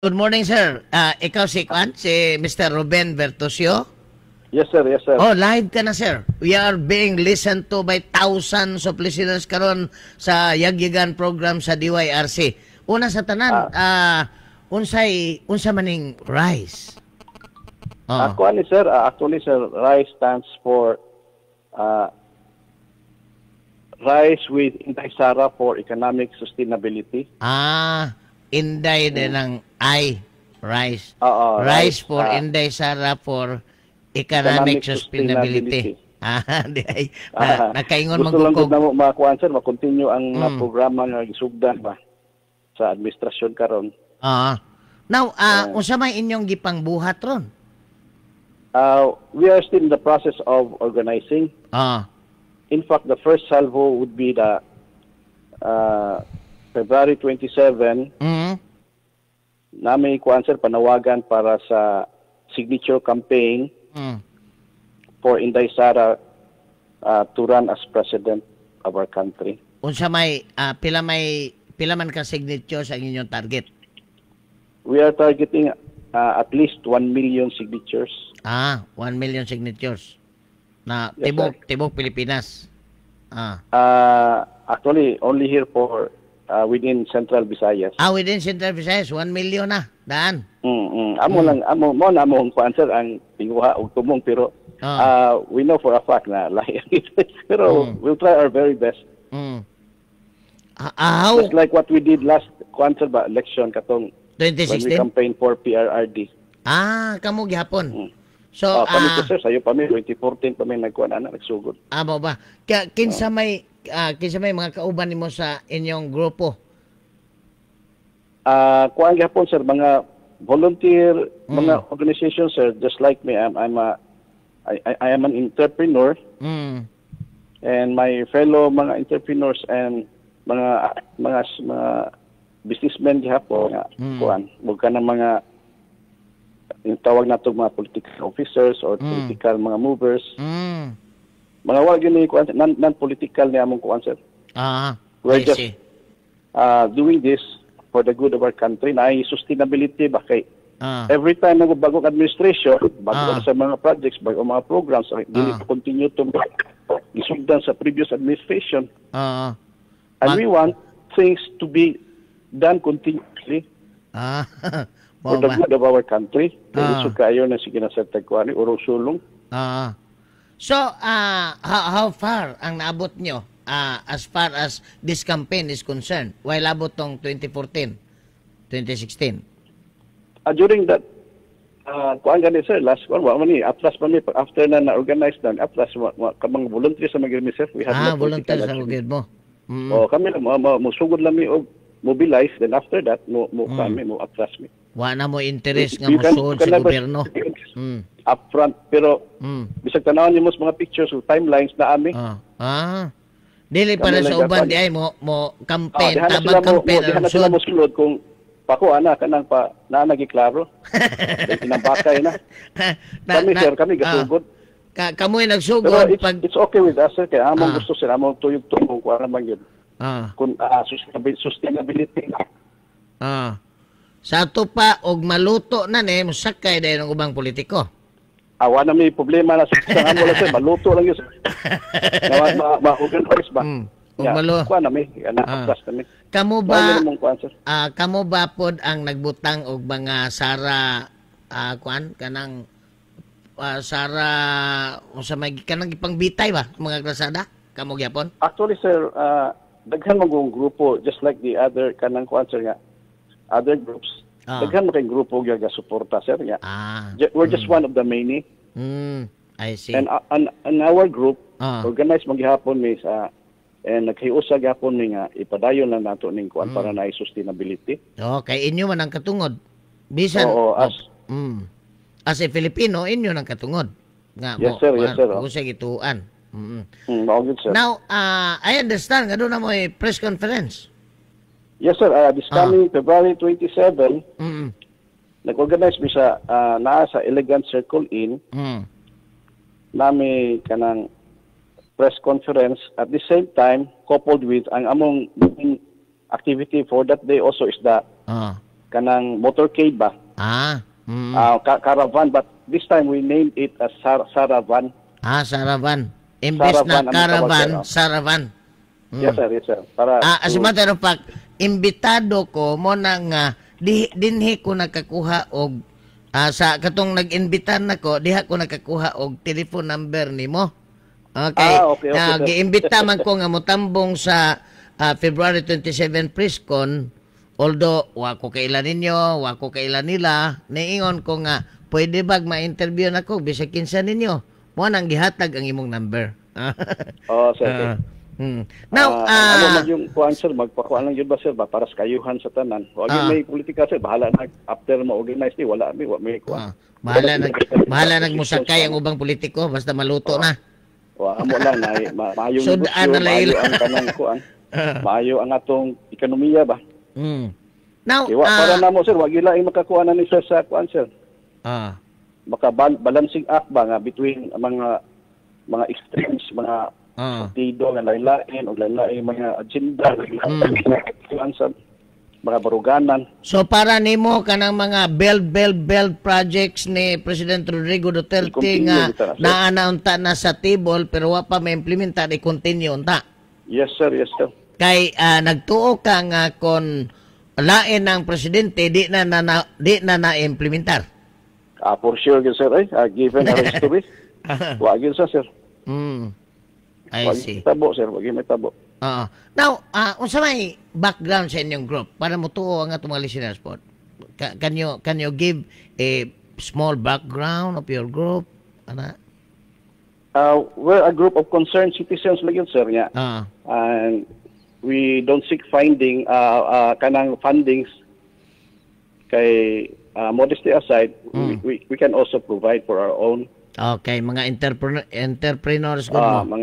Good morning, sir. Ikaw si Kwan, si Mr. Ruben Bertosio. Yes, sir. Yes, sir. Oh, live ka na, sir. We are being listened to by thousands of listeners karon sa Yagyagan program sa DYRC. Una sa tanan, unsa maning RISE? Actually, sir, RISE stands for Rise with Inday Sara for Economic Sustainability. Inday din ng RISE. RISE for Inday Sara for Economic Sustainability. Nakaingon gusto lang gud namo makuan, sir, ma-continue ang programa nga gisugdan ba sa administrasyon karon. Now, unsa may inyong gipang buhat ron? We are still in the process of organizing. In fact, the first salvo would be the February 27. Nami kuan, sir, panawagan para sa signature campaign for Inday Sara to run as president of our country. Unsa may pila man ka signature sa inyong target? We are targeting at least 1 million signatures. 1 million signatures na Yes, tibok Pilipinas. Actually, only here for within Central Visayas. Within Central Visayas, 1 million na daan. Amo ang kuan, sir, ang tinguha og tumong, pero we know for a fact na lahi. Pero we'll try our very best. Just like what we did last kuan, sir, ba election katong 2016 when we campaign for PRRD. Kamo gihapon. So kami po, sir, sayo pa mi 2014 pa mi nagkuan nagsugod. Mo ba? Kinsa may mga kauban nimo sa inyong grupo? Kuan gihapon, sir, mga volunteer, mga organizations, sir, just like me. I am an entrepreneur. And my fellow mga entrepreneurs and mga businessmen gihapon kuan, buka ng mga yung tawag nato mga political officers or political mga movers. Mga wala gini kuan, non-political ni among kuan, sir. We're just doing this for the good of our country. Na ay sustainability ba kay every time na bagong administration, bago sa mga projects, bago mga programs, dili to continue to isugdan sa previous administration. And we want things to be done continuously. For the good of our country. So kayo na sige na sa tagkuani urong sulong. So how far ang naabot nyo as far as this campaign is concerned? While abot tong 2014, 2016? During that kuan gani, sir, last one ni atlas pa mi after na organize na atlas kamang volunteer sa mga sir. We have volunteer sa mga mo. Kami mo sugod lang mi og mobilize, then after that mo kami mo atlas mi. Wala mo interest nga mosuod sa gobyerno. Upfront, pero bisag tanawon nimo mga pictures o timelines na ami. Dili para sa uban di ay mo campaign, tabang campaign ang sila mo sulod kung pako kanang pa nagiklaro. Tinambakay na. Kami gasugod. Kamoy nagsugod pag it's okay with us, sir, kay among gusto sila among tuyog-tuyog ko ara man yun. Kung sustainability na. Sa ato pa og maluto na ni musakay dayon ng ubang politiko. Wala may problema na sa amo lang, sir, maluto lang yun. Ma-organize ba? Kuha na may atlas na may. Kamo ba pod ang nagbutang og mga Sara kanang Sara unsa may kanang ipangbitay ba mga grasada kamo gyapon? Actually, sir, daghan magong grupo just like the other kanang sir nga other groups. Daghan kay grupo gyud ga suporta, sir nga. We're just one of the many. I see. And our group organized maghapon mi sa and naghiusa gyapon mi nga ipadayon lang nato ning kuan para na sustainability. Kay inyo man ang katungod. Bisan as a Filipino, inyo nang katungod. Yes, sir. Kung siya gituan. Sir. Now, I understand, nga doon na mo press conference. Yes, sir. This coming February 27, nag-organize mi sa naa sa Elegant Circle Inn. Nami kanang press conference at the same time coupled with ang among activity for that day also is the kanang motorcade ba. Caravan, but this time we named it as Saravan. Saravan. Imbes na caravan, Saravan. Yes sir. Para as a matter of fact, imbitado ko mo na nga dinhi ko nakakuha og sa katong nag-imbitar nako, diha ko nakakuha og telephone number nimo. Okay. Okay. Giimbita man ko nga motambong sa February 27 presscon, although wa ko kailan ninyo, wa ko kailan nila, niingon ko nga pwede bag ma-interview nako bisag kinsa ninyo. Mo nang gihatag ang imong number. Sir. Now, yung kuan sir, magpakuan lang yun ba sir ba para sa kayuhan sa tanan. Wag may politika sir, bahala na after ma-organize ni wala may kuan. Bahala nagmusakay ang ubang politiko basta maluto na. Amo lang na maayo maayo ang kanang kuan. Maayo ang atong ekonomiya ba. Now, para namo sir, wag ila makakuha ni sir sa kuan sir. Maka balancing act ba nga between mga extremes, mga partido nga lain-lain o lain-lain mga agenda, mga baruganan. So para nimo kanang mga build projects ni President Rodrigo Duterte nga naanaunta na sa table pero wa pa ma-implementa, i-continue unta. Yes sir. Kay nagtuo ka nga kon lain ng presidente di na na-implementar. For sure, sir. Given our history, wag yun sir. I see. Tabo, sir. Wag yun may tabo. Now, unsa may background sa inyong group para mutuo ang atong mga listeners po? Can you give a small background of your group? We're a group of concerned citizens lang yun, sir. And we don't seek finding kanang fundings kay modesty aside, we can also provide for our own. Okay, mga entrepreneurs gud mo.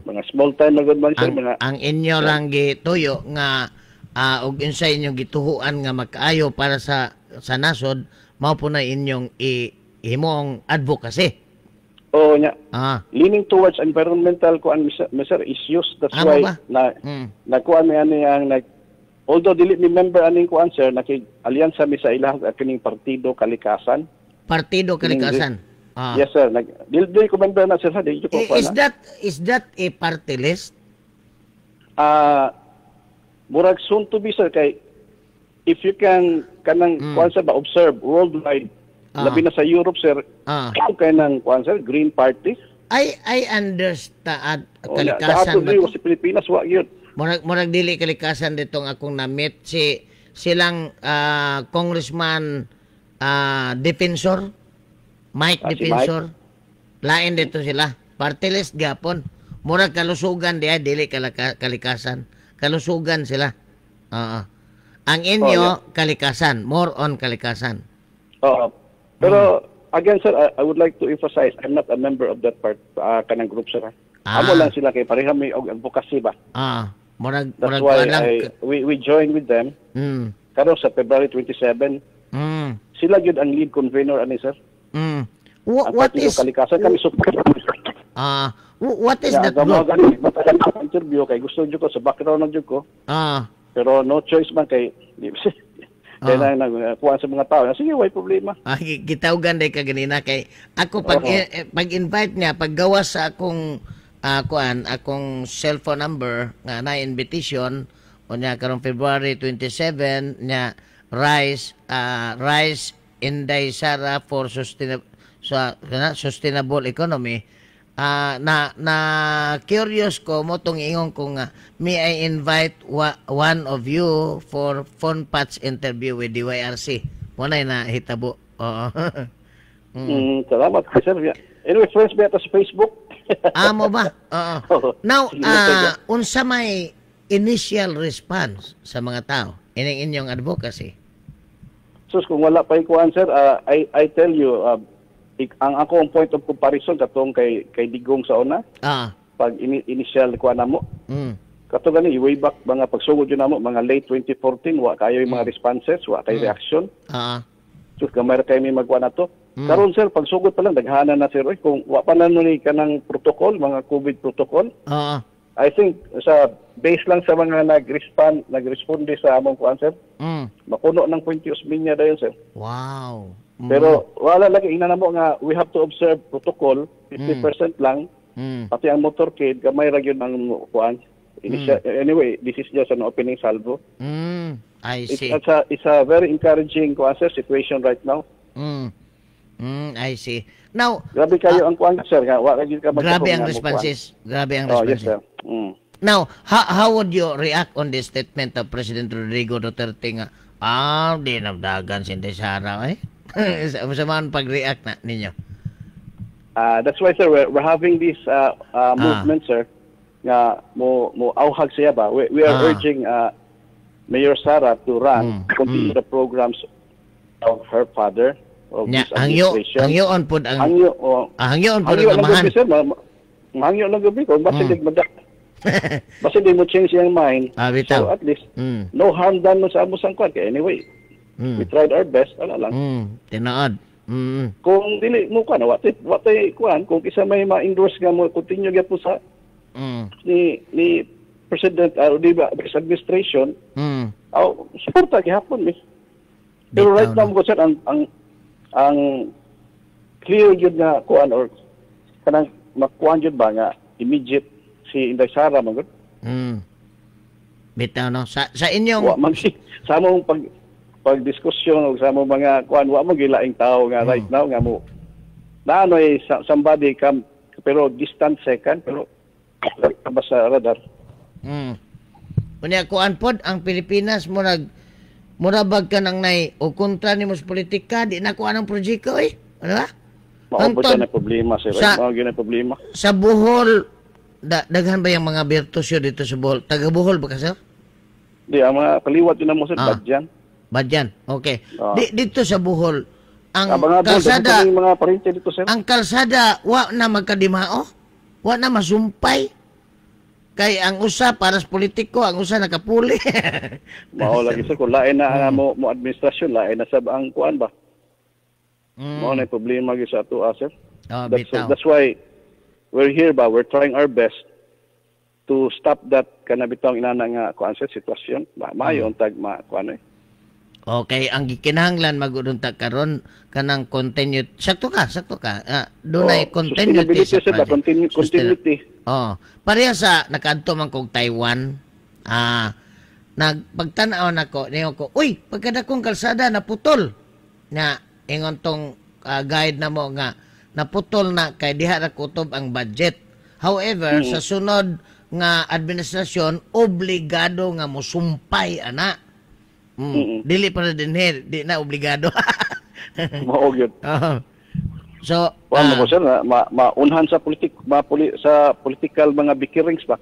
Mga small time na gud man sir, ang inyo lang gituyo nga og unsa inyong gituhuan nga makaayo para sa nasod, mao po na inyong ihimong advocacy. Nya. Leaning towards environmental issues. That's why nakuan mi ani ang although dili mi member aning kuan sir, naki-alyansa mi sa ilang kining Partido Kalikasan. Partido Kalikasan. Yes sir. Dili ko member na sir, di ko Is that a party list? Murag soon to be sir, kay if you can kanang kuan sir ba observe worldwide, labi na sa Europe sir, kay nang kuan sir Green Party. I understand Kalikasan ba? Sa Pilipinas wa gyud. Murag dili kalikasan ditong akong na-meet silang Congressman Defensor Mike Defensor. Lain dito sila. Party list gapon. Murag kalusugan diay dili kalikasan. Kalusugan sila. Ang inyo kalikasan, more on kalikasan. Pero again sir, I would like to emphasize I'm not a member of that kanang group sir. Amo lang sila kay pareha may advocacy ba. That's why we joined with them. Karon sa February 27. Sila gyud ang lead convener ani sir. What is kalikasan kami support. What is that group? Interview kay gusto jud ko sa background ng jud ko. Pero no choice man kay kaya kuha sa mga tao. Sige, way problema. Gitawgan day ka ganina kay ako pag-invite niya, paggawas sa akong akong cellphone number nga na invitation o niya karong February 27 niya Rise Inday Sara for sustainable economy. Na curious ko mo tong ingon ko nga may I invite one of you for phone patch interview with DYRC. Mo na hitabo. Salamat sir. Anyway, friends ba sa Facebook? Mo ba? Now, unsa may initial response sa mga tao ining inyong advocacy? Sus, kung wala pa ikuan sir, I tell you, ang akong point of comparison katong kay Digong sa una. Pag initial kuan namo. Kato gani way back mga pagsugod yun namo mga late 2014 wa kayo yung mga responses, wa kayo reaction. Sus, kamera kayo may magkuan nato. Karon sir, pagsugod pa lang daghana na sir kung wa pa na ni kanang protocol, mga COVID protocol. I think sa base lang sa mga nagresponde sa among kuan sir. Mapuno ng 20 minya dayon sir. Wow. Pero wala lagi inanamo nga we have to observe protocol 50% lang. Pati ang motorcade gamay ra gyud ang kuan. Anyway, this is just an opening salvo. I see. It's a very encouraging kuan sir situation right now. I see. Now, grabe kayo ang kuan sir nga wa gyud ka grabe ang responses. Grabe ang responses. Yes sir. Now, how would you react on this statement of President Rodrigo Duterte nga di nabdagan si Inday Sara sa man pag-react na ninyo? That's why sir we're having this movement sir nga mo auhag siya ba. We are urging Mayor Sara to run continue the programs of her father of this administration. Hangyoon pod ang amahan. Hangyo lang gabi ko basta basta di mo change yung mind. So at least no harm done mo sa among kwan. Anyway, we tried our best. Ala lang. Tinaad. Kung dili mo kwan, watay kwan, kung isa may ma-endorse nga mo, continue gyud po sa ni President di ba, administration, suporta gihapon mi. Pero right now ko sir ang clear gyud nga kuan or kanang makuan gyud ba nga immediate si Inday Sara magud. Bitaw no sa inyong sa among pagdiskusyon og sa among mga kuan wa mo gilaing tao nga right now nga mo naanoy somebody come pero distant second pero basta radar. Unya kuan pod ang Pilipinas murabag ka nang nay o kontra nimo sa politika di na kuan ang proyekto ano ba? Mao po na problema sir. Mao gyud na problema. Sa Bohol daghan ba yung mga bertosyo dito sa Bohol? Taga Bohol ba ka, sir? Di, ang mga kaliwat yun na mo, sir, Badyan. Badyan, okay. Dito sa Bohol, ang mga kalsada, mga parente dito, sir. ang kalsada, wa na magkadimao, wa na masumpay. Kay ang usa para sa politiko, ang usa nakapuli. Mao lagi, sir, kung lain na mo administrasyon, lain na sa ang kuan ba? Mao na problema gyud sa ato, sir. That's why we're here ba, we're trying our best to stop that kanabitong inana nga kuan sa sitwasyon. Maayo untag kuan Okay, ang gikinahanglan maguduntag karon kanang continued. Sakto ka. Dunay continuity sa project. Continuity. Pareha sa nakaadto man kog Taiwan. Nagpagtan-aw nako niyo ko, uy, pagkadakong kalsada naputol. Na ingon tong guide na mo nga naputol na kay diha ra kutob ang budget. However, sa sunod nga administrasyon obligado nga mosumpay ana. Dili pa na dinher, di na obligado. Mao gyud. So, mo sir maunhan sa sa political mga bikirings ba.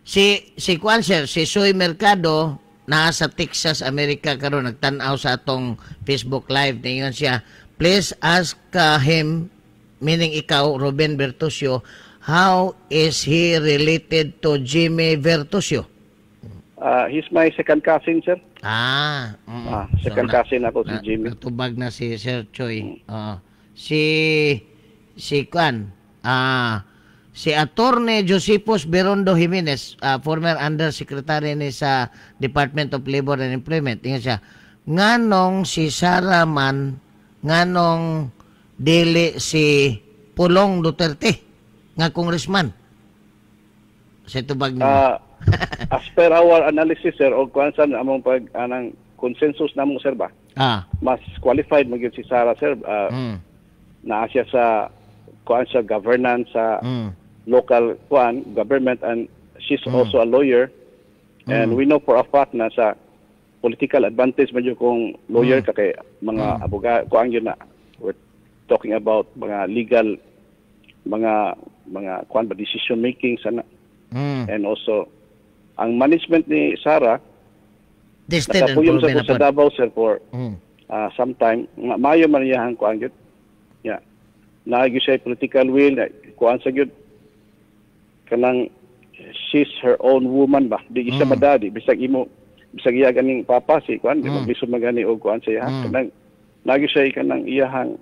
Si Kwan sir, si Soy Mercado nasa Texas, America karon nagtan-aw sa atong Facebook Live ningon siya. Please ask him, meaning ikaw, Ruben Bertusio, how is he related to Jimmy Bertusio? He's my second cousin, sir. Second cousin ako si Jimmy. Natubag na si Sir Choi. Si Kwan, si Attorney Josepos Berondo Jimenez, former Undersecretary ni sa Department of Labor and Employment. Tingnan siya, nganong si Sara man nganong dili si Pulong Duterte nga congressman sa tubag nimo. As per our analysis sir o kwansan among anang consensus namo sir ba, mas qualified magyud si Sara sir. Naa siya sa kwansa governance sa local government and she's also a lawyer and we know for a fact na sa political advantage medyo kung lawyer ka kay mga abogado kuan yun na we're talking about mga legal mga kuan ba decision making sana and also ang management ni Sara nakapuyong sa Davao sir for sometime mayo man iyang kuan yun naagi siya political will kuan sa yun kanang she's her own woman ba di isa madadi bisag iya ganing papa si kuan di maglisod magani og kuan siya kanang lagi siya kanang iyahang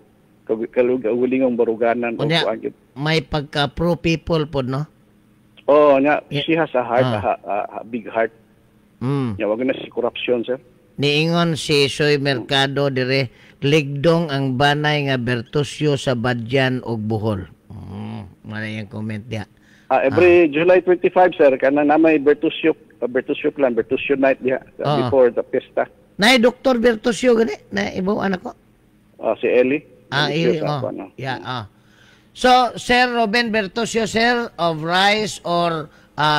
kalugawulingong baruganan o kuan gyud may pagka pro people pod no Oh, nya she has a heart, a big heart. Nya wag na si corruption, sir. Niingon si Soy Mercado dire ligdong ang banay nga Bertusyo sa Badyan ug Bohol. Mara yung comment dia. Every July 25, sir, kana na may Bertusyo plan, Bertusyo night diha before the fiesta. Nay Dr. Bertusyo gani na ibo anak ko. Si Eli. Eli, So, Sir Ruben Bertusyo, sir, of Rice or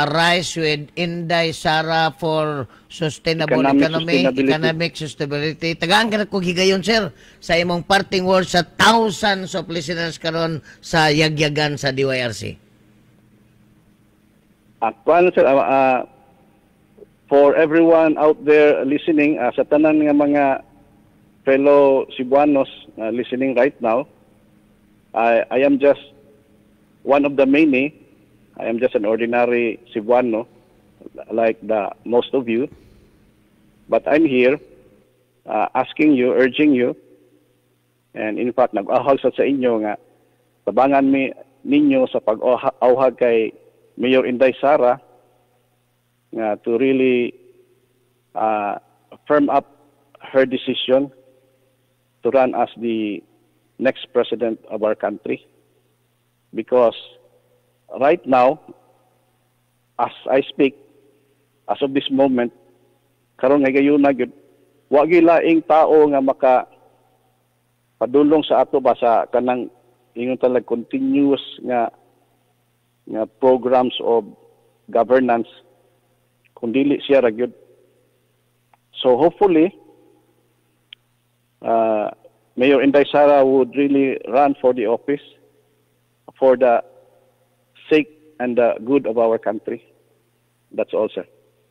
Rice with Inday Sara for Sustainable Economic Sustainability. Tagaan ka na kong higayon, sir, sa imong parting words sa thousands of listeners karon sa yagyagan sa DYRC. Sir, for everyone out there listening, sa tanan nga mga fellow Cebuanos listening right now, I am just one of the many. I am just an ordinary Cebuano, like the most of you. But I'm here asking you, urging you, and in fact, nag-ahag sa inyo nga, tabangan ninyo sa pag-auhag kay Mayor Inday Sara to really firm up her decision to run as the next president of our country. Because right now, as I speak, as of this moment, karon nga gayon na gyud, wa gilaing tao nga maka padulong sa ato ba sa kanang ingon talag continuous nga programs of governance kundili siya ra gyud. So hopefully Mayor Inday Sara would really run for the office for the sake and the good of our country. That's all, sir.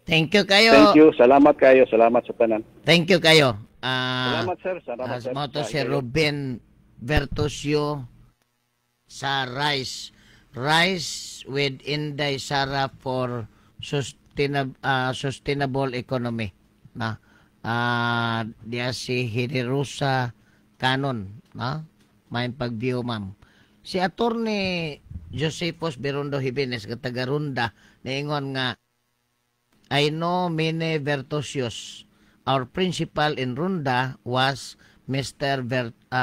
Thank you kayo. Thank you. Salamat kayo. Salamat sa tanan. Thank you kayo. Salamat, sir. Salamat, sir. Moto si Ruben Bertusyo sa Rice. Rice with Inday Sara for sustainable economy. Diya si Hiderusa Canon. May pag-view, ma'am. Si Attorney Josepos Berondo Jimenez, taga-Runda, naingon nga, I know many Bertusyos. Our principal in Runda was Mr.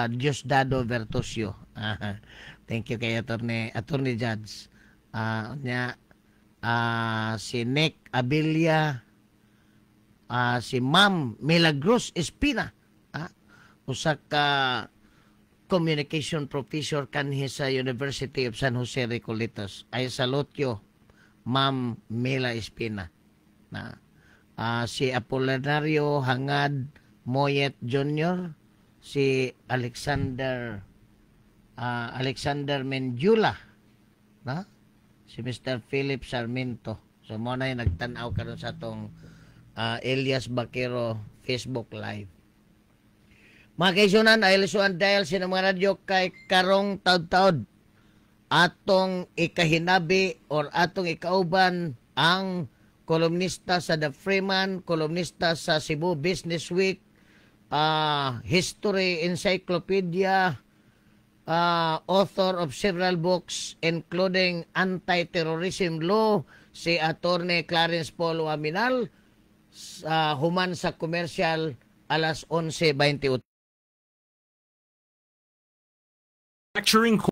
Diosdado Bertusyo. Thank you kay Attorney Judge. Si Nick Abilia, si Ma'am Milagros Espina, usa ka communication professor kanhi sa University of San Jose Recoletos. I salute you, Ma'am Mila Espina. Si Apolinario Hangad Moyet Jr., si Alexander Menjula, si Mr. Philip Sarmiento. So mo na yung nagtanaw karon sa atong Elias Baquero Facebook Live. Mga kaisunan, ay lisuan dahil sa mga radyo kay karong taud-taud atong ikahinabi or atong ikauban ang kolumnista sa The Freeman, kolumnista sa Cebu Business Week, History Encyclopedia, author of several books including Anti-Terrorism Law, si Attorney Clarence Paul Waminal, human sa Commercial alas 11:28.